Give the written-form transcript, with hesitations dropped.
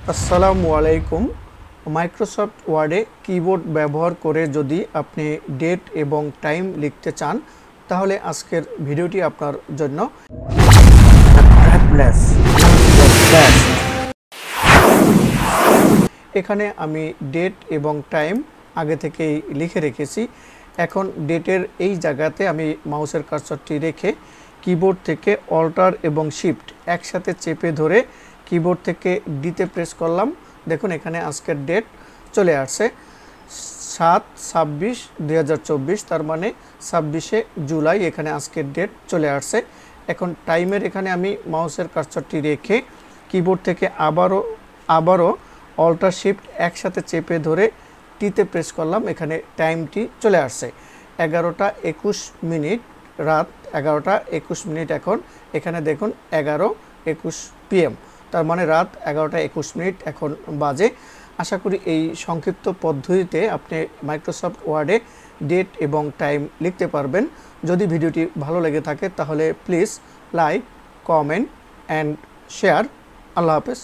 আসসালামু আলাইকুম। মাইক্রোসফট ওয়ার্ডে কিবোর্ড ব্যবহার করে যদি আপনি ডেট এবং টাইম লিখতে চান তাহলে আজকের ভিডিওটি আপনার জন্য। এখানে আমি ডেট এবং টাইম আগে থেকেই লিখে রেখেছি। এখন ডেটের এই জায়গাতে আমি মাউসের কার্সরটি রেখে কিবোর্ড থেকে অল্টার এবং শিফট একসাথে চেপে ধরে কিবোর্ড থেকে ডিতে প্রেস করলাম। দেখুন এখানে আজকের ডেট চলে আসছে 7/26/2024, তার মানে 26শে জুলাই এখানে আজকের ডেট চলে আসছে। এখন টাইমের এখানে আমি মাউসের কার্সরটি রেখে কিবোর্ড থেকে আবারও অল্টার শিফট একসাথে চেপে ধরে টিতে প্রেস করলাম। এখানে টাইমটি চলে আসছে 11টা 21 মিনিট, রাত 11টা 21 মিনিট। এখন এখানে দেখুন 11:21 PM, তার মানে রাত 11টা 21 মিনিট এখন বাজে। আশা করি এই সংক্ষিপ্ত পদ্ধতিতে আপনি মাইক্রোসফট ওয়ার্ডে ডেট এবং টাইম লিখতে পারবেন। যদি ভিডিওটি ভালো লেগে থাকে তাহলে please like, comment and share. Allah হাফেজ।